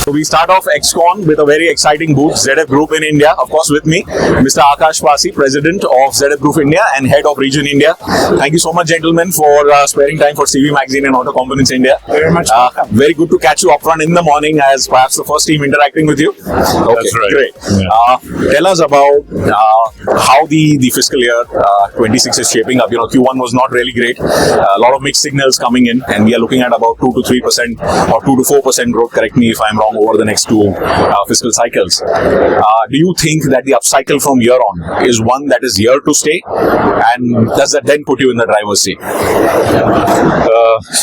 So we start off Excon with a very exciting booth, ZF Group in India. Of course, with me, Mr. Akash Passey, President of ZF Group India and Head of Region India. Thank you so much, gentlemen, for sparing time for CV Magazine and Auto Components India. Very much welcome. Very good to catch you upfront in the morning as perhaps the first team interacting with you. Okay, That's right. Great. Yeah. Tell us about how the fiscal year 26 is shaping up. Q1 was not really great. A lot of mixed signals coming in, and we are looking at about 2 to 3% or 2 to 4% growth. Correct me if I'm wrong, over the next two fiscal cycles. Do you think that the upcycle from here on is one that is here to stay, and does that then put you in the driver's seat?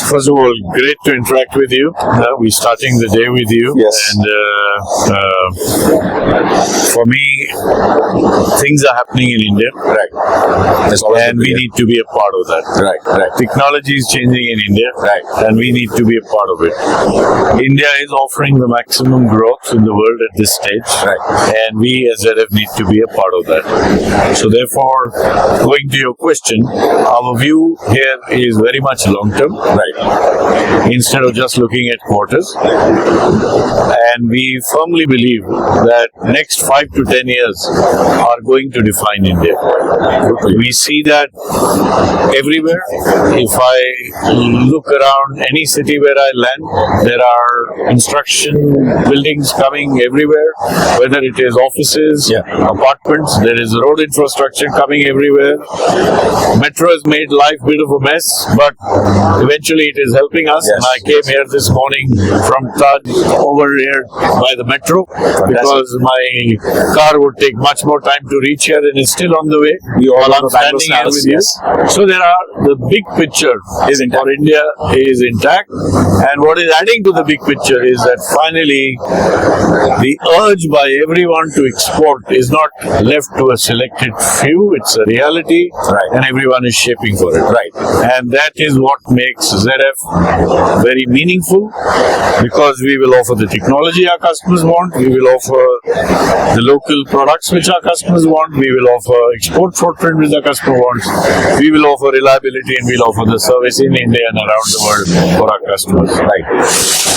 First of all, great to interact with you. We're starting the day with you. Yes. And for me, things are happening in India. Right. And we need to be a part of that. Right. Technology is changing in India. Right. And we need to be a part of it. India is offering the maximum growth in the world at this stage. Right. And we as ZF need to be a part of that. So therefore, going to your question, our view here is very much long term. Right. Instead of just looking at quarters. And we firmly believe that next 5 to 10 years are going to define India. We see that everywhere. If I look around any city where I land, there are construction buildings coming everywhere, whether it is offices, apartments, there is road infrastructure coming everywhere. Metro has made life a bit of a mess, but eventually it is helping us. Yes. And I came here this morning from Taj over here by the metro because my car would take much more time to reach here and it's still on the way. We all while have I'm the standing here with yes. you. So the big picture Is intact. for India is intact. And what is adding to the big picture is that finally the urge by everyone to export is not left to a selected few. It's a reality. Right. And everyone is shaping for it. Right. And that is what makes ZF very meaningful, because we will offer the technology our customers want, we will offer the local products which our customers want, we will offer export footprint which our customer wants, we will offer reliability, and we'll offer the service in India and around the world for our customers. Right.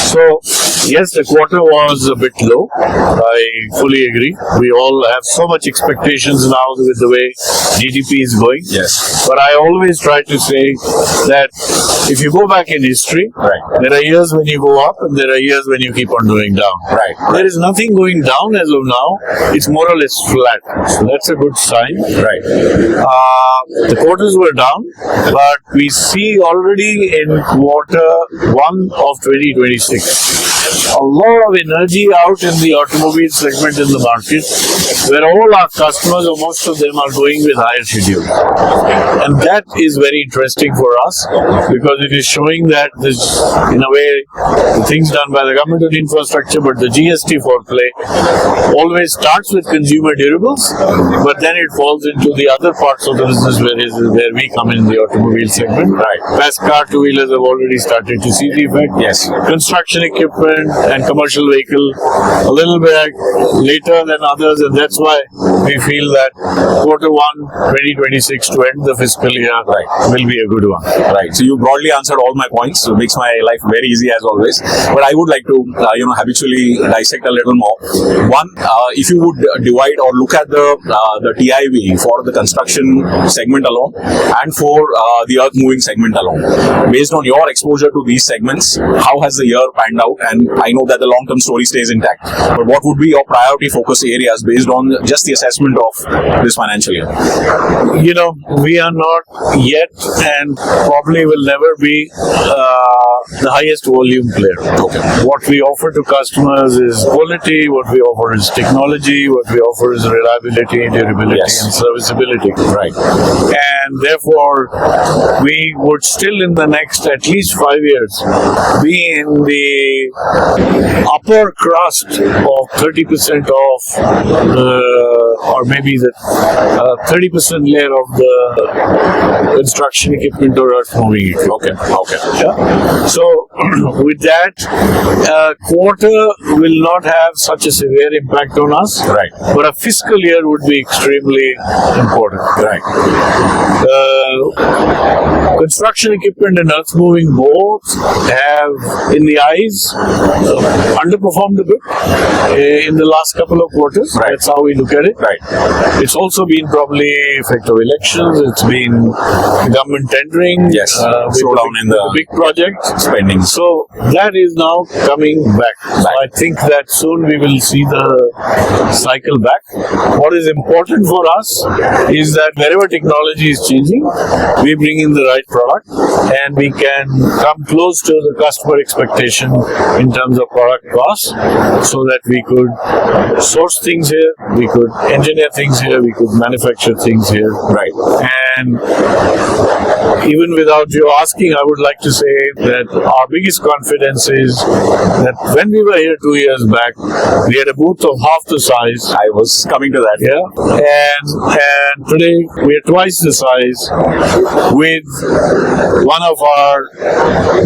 So, yes, the quarter was a bit low. I fully agree. We all have so much expectations now with the way GDP is going. Yes. But I always try to say that if you go back in history, Right. there are years when you go up and there are years when you keep on going down. Right. There is nothing going down as of now. It's more or less flat. So that's a good sign. Right. The quarters were down, but we see already in quarter 1 of 2026 a lot of energy out in the automobile segment in the market, where all our customers, or most of them, are going with higher schedule. And that is very interesting for us, because it is showing that this, in a way, the things done by the government on infrastructure, but the GST foreplay always starts with consumer durables, but then it falls into the other parts of the business where we come in the automobile segment. Right. Fast car, two-wheelers have already started to see the effect. Yes. Construction equipment, equipment and commercial vehicle a little bit later than others, and that's why we feel that quarter 1 2026 to end the fiscal year will be a good one. Right. So you broadly answered all my points. So it makes my life very easy as always. But I would like to, habitually dissect a little more. One, if you would divide or look at the TIV for the construction segment alone and for the earth moving segment alone, based on your exposure to these segments, how has the year panned out? And I know that the long-term story stays intact. But what would be your priority focus areas based on just the assessment of this financial year? We are not yet and probably will never be the highest volume player. Okay. What we offer to customers is quality, what we offer is technology, what we offer is reliability, durability, and serviceability. Right. And therefore, we would still in the next at least 5 years be in the upper crust of 30% of or maybe the 30% layer of the construction equipment or earth moving equipment. Okay. Yeah. So with that, quarter will not have such a severe impact on us. Right. But a fiscal year would be extremely important. Right. Construction equipment and earth moving both have, in the eyes, underperformed a bit in the last couple of quarters. Right. That's how we look at it. Right. It's also been probably effect of elections. It's been government tendering. Yes. Slowdown in the big project spending. So that is now coming back. So I think that soon we will see the cycle back. What is important for us is that wherever technology is changing, we bring in the right product and we can come close to the customer expectation in terms of product cost, so that we could source things here, we could engineer things here, we could manufacture things here. Right. And even without you asking, I would like to say that our biggest confidence is that when we were here 2 years back, we had a booth of half the size. I was coming to that. Yeah. And today we are twice the size, with one of our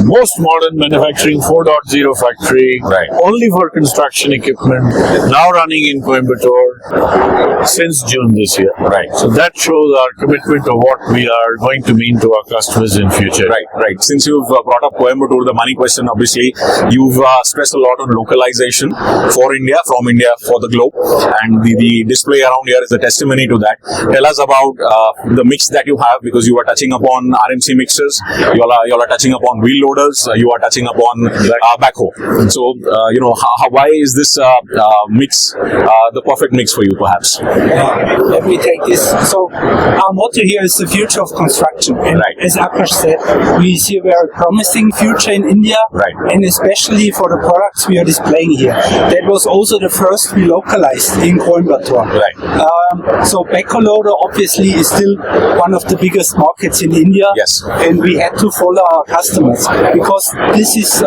most modern manufacturing 4.0 factory, only for construction equipment, now running in Coimbatore since June this year. Right. So that shows our commitment of what we are going to mean to our customers in future. Right. Since you've brought up Coimbatore, the money question, obviously, you've stressed a lot on localization for India, from India, for the globe, and the display around here is a testimony to that. Tell us about the mix that you have, because you are touching upon RMC mixers, you all are touching upon wheel loaders, you are touching upon backhoe. So, why is this mix the perfect mix for you, perhaps? Let me take this. So, our motto here is the future of construction. And as Akash said, we see a very promising future in India, and especially for the products we are displaying here. That was also the first we localized in Coimbatore. So backhoe loader obviously is still one of the biggest markets in India, and we had to follow our customers, because this is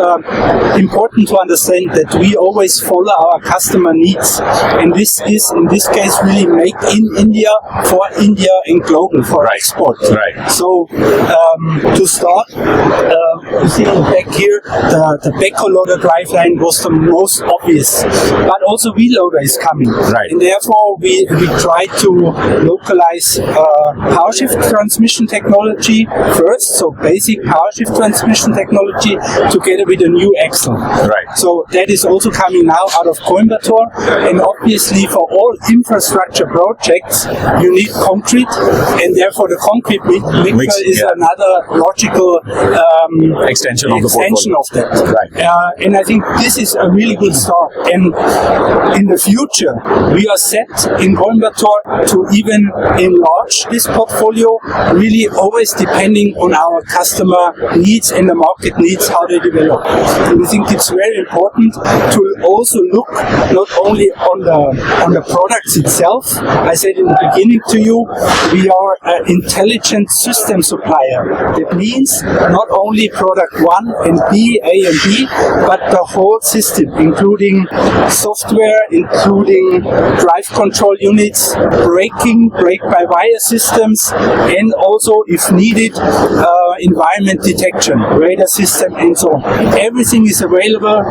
important to understand that we always follow our customer needs, and this is in this case really made in India, for India and global, for export. So to start, you see back here the backhoe loader driveline was the most obvious, but also wheel loader is coming, and therefore we tried to localize power shift transmission technology first, so basic power shift transmission technology together with a new Excon. So that is also coming now out of Coimbatore, and obviously for all infrastructure projects you need concrete, and therefore the concrete mixer is another logical extension of that. And I think this is a really good start, and in the future we are set in Coimbatore to even enlarge this portfolio, really always depending on our customer needs and the market needs, how they develop. And I think it's very important to also look not only on the products itself, I said in the beginning to you, we are an intelligent system supplier. That means not only product 1 and B, A and B, but the whole system, including software, including drive control units, brake-by-wire systems, and also, if needed, environment detection, radar system, and so on. Everything is available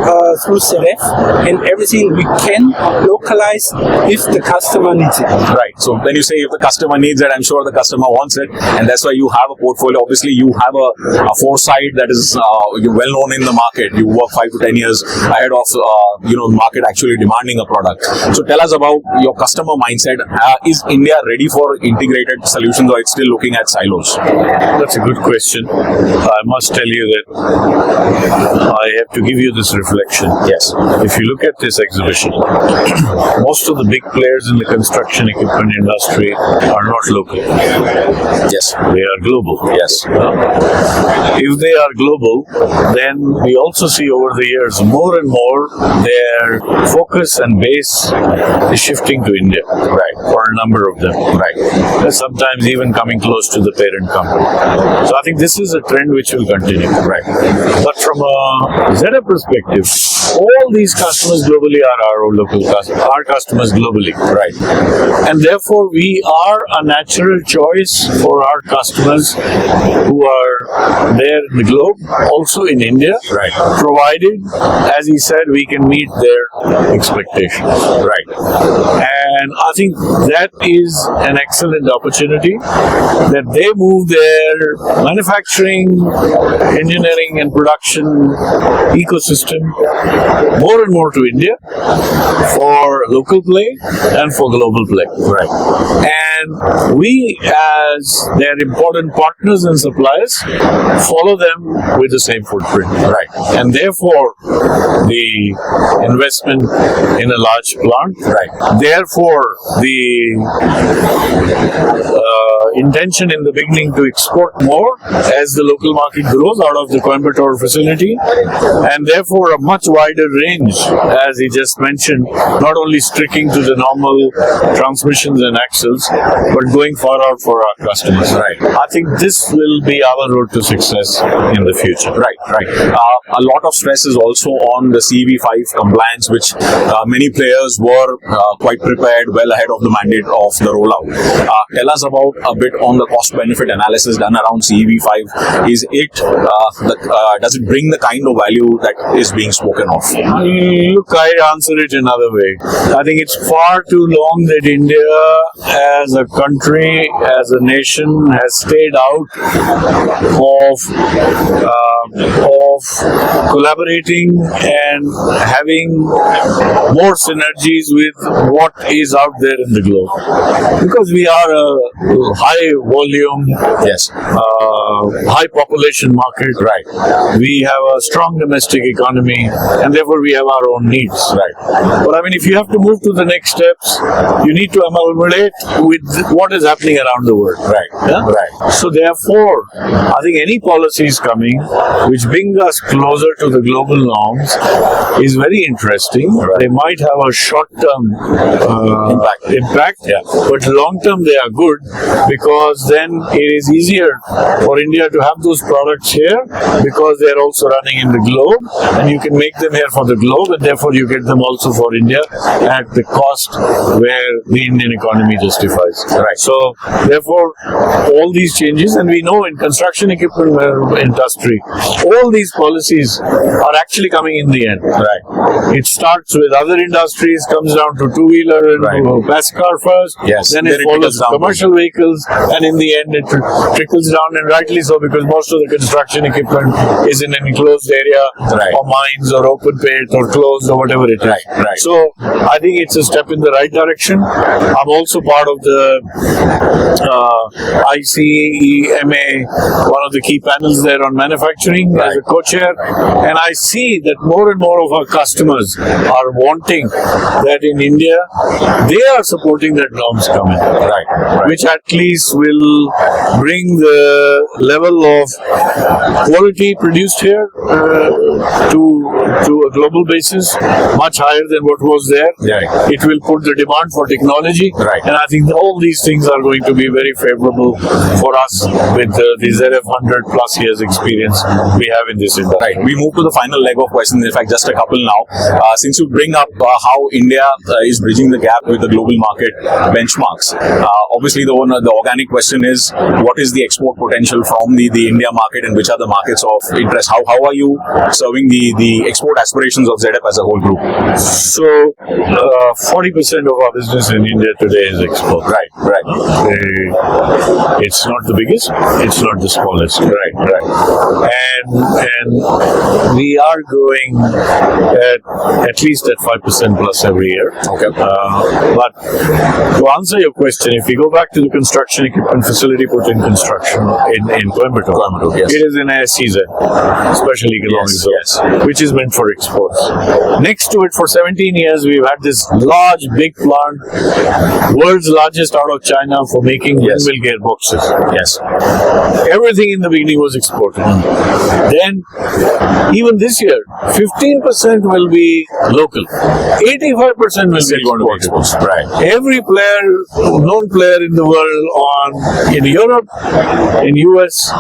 through ZF, and everything we can localize if the customer needs it. Right. So when you say if the customer needs it, I'm sure the customer wants it, and that's why you have a portfolio. Obviously, you have a foresight that is well known in the market. You work 5 to 10 years ahead of the market actually demanding a product. So tell us about your customer mindset. Is India ready for integrated solutions, or it's still looking at silos? That's a good question. I must tell you that I have to give you this reflection. Yes. If you look at this exhibition, most of the big players in the construction equipment industry are not local. Yes. They are global. Yes. If they are global, then we also see over the years more and more their focus and base is shifting to India. Right. For a number of them. Right. Sometimes even coming close to the parent company. So I think this is a trend which will continue. Right. But from a ZF perspective, all these customers globally are our local customers, our customers globally. Right. And therefore, we are a natural choice for our customers who are there in the globe, also in India, Right. provided, as he said, we can meet their expectations. Right. And I think that is an excellent opportunity that they move their manufacturing, engineering and production ecosystem more and more to India for local play and for global play. Right. And we, as their important partners and suppliers, follow them with the same footprint. Right. And therefore, the investment in a large plant. Right. Therefore, the intention in the beginning to export more as the local market grows out of the Coimbatore facility, and therefore a much wider range, as he just mentioned, not only sticking to the normal transmissions and axles, but going far out for our customers. Right. I think this will be our road to success in the future. Right, right. A lot of stress is also on the CEV5 compliance, which many players were quite prepared well ahead of the mandate of the rollout. Tell us about a bit on the cost-benefit analysis done around CEV5. Is it does it bring the kind of value that is being spoken of? Look, I answer it another way. I think it's far too long that India, as a country, as a nation, has stayed out of collaborating and having more synergies with what is out there in the globe. Because we are a high volume, Yes. high population market. Right. We have a strong domestic economy, and therefore we have our own needs. Right. But I mean, if you have to move to the next steps, you need to amalgamate with what is happening around the world. Right. Yeah? Right. So therefore, I think any policies coming which bring us closer to the global norms is very interesting. Right. They might have a short-term impact, but long-term they are good, because then it is easier for India to have those products here because they are also running in the globe, and you can make them here for the globe, and therefore you get them also for India at the cost where the Indian economy justifies. Right. So therefore, all these changes, and we know in construction equipment industry, all these policies are actually coming in the end. Right. It starts with other industries, comes down to two-wheeler and passenger car first, Yes. then it follows commercial vehicles, and in the end it trickles down, and rightly so, because most of the construction equipment is in an enclosed area, Right. or mines, or open pit, or closed, or whatever it is. Right, right. So I think it's a step in the right direction. I'm also part of the ICEMA, one of the key panels there on manufacturing, as a co-chair, and I see that more and more of our customers customers are wanting that in India, they are supporting that norms come in. Right. Which at least will bring the level of quality produced here to a global basis much higher than what was there. Yeah. It will put the demand for technology, Right. and I think all these things are going to be very favorable for us with the ZF 100 plus years experience we have in this industry. Right. We move to the final leg of questions. In fact, just a couple now. Since you bring up how India is bridging the gap with the global market benchmarks, obviously the organic question is, what is the export potential from the India market, and which are the markets of interest? How are you serving the export aspirations of ZF as a whole group? So, 40% of our business in India today is export. Right. It's not the biggest, it's not the smallest. Right. And we are growing at least at 5% plus every year. Okay. But to answer your question, if we go back to the construction equipment facility put in construction in Coimbatore, yes. it is in SEZ, Special Economic Zone, yes. which is meant for exports. Next to it, for 17 years, we've had this large, big plant, world's largest out of China for making windmill gearboxes. Yes. Everything in the beginning was exported. Then, even this year, 15% will be local. 85% will be exported. Right. Every known player in the world in Europe, in US,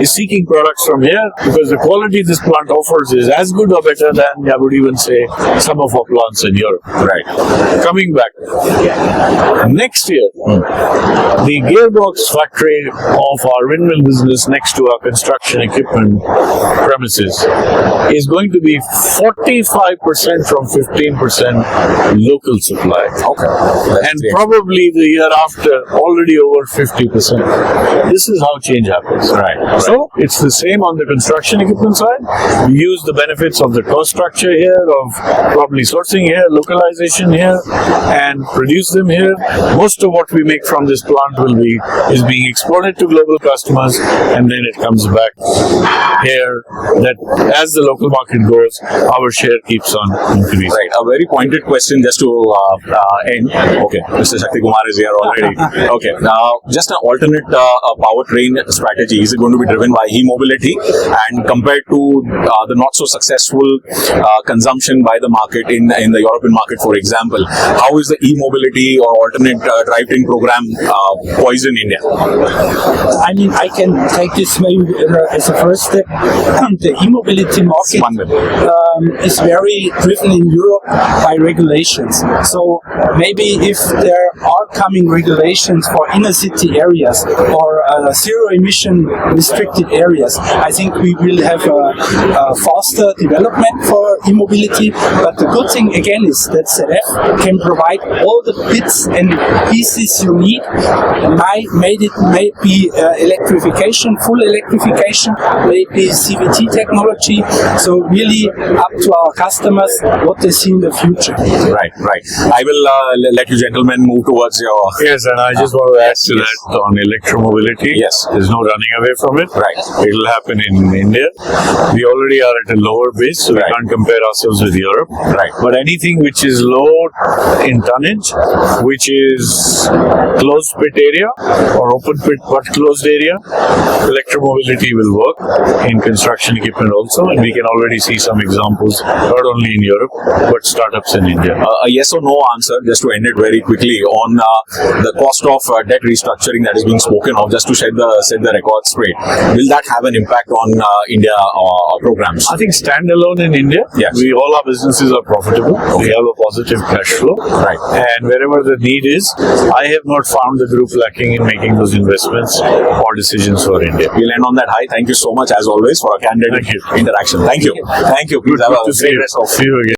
is seeking products from here because the quality this plant offers is as good or better than, I would even say, some of our plants in Europe. Right. Coming back, next year, the gearbox factory of our windmill business next to our construction equipment premises is going to be 45% from 15% local supply. Okay. And probably the year after, already over 50%. This is how change happens. Right. So, it's the same on the construction equipment side. We use the benefits of the cost structure here, of probably sourcing here, localization here, and produce them here. Most of what we make from this plant is being exported to global customers, and then it comes back here. That as the local market grows, our share keeps on increasing. Right. A very pointed question just to end. Okay. Mr. Sakthikumar is here already. Okay. Now, just an alternate powertrain strategy. Is it going to be driven by e-mobility, and compared to the not so successful consumption by the market in the European market, for example, how is the e-mobility or alternate drivetrain program poised in India? I mean, I can take this maybe as a first step. The e-mobility market is very driven in Europe by regulations. So maybe if there are coming regulations for inner city areas or zero emission restricted areas, I think we will have a faster development for e-mobility. But the good thing again is that ZF can provide all the bits and pieces you need. May be electrification, full electrification, maybe CVT technology. So really up to our customers what they see in the future. Right. I will let you gentlemen move towards your... Yes, and I just want to add to that on electromobility. Yes. There's no running away from it. Right. It will happen in India. We already are at a lower base, so we can't compare ourselves with Europe. Right. But anything which is low in tonnage, which is closed pit area or open pit but closed area, electromobility will work in construction equipment also, and we can already see some examples not only in Europe but startups in India. A yes or no answer, just to end it very quickly, on the cost of debt restructuring that is being spoken of, just to set the record straight. Will that have an impact on India programs? I think standalone in India, all our businesses are profitable. We have a positive cash flow. Right. And wherever the need is, I have not found the group lacking in making those investments or decisions for India. We'll end on that high. Thank you so much, as always, for a candid interaction. Thank you. Thank you. Please have a great rest of. See you again.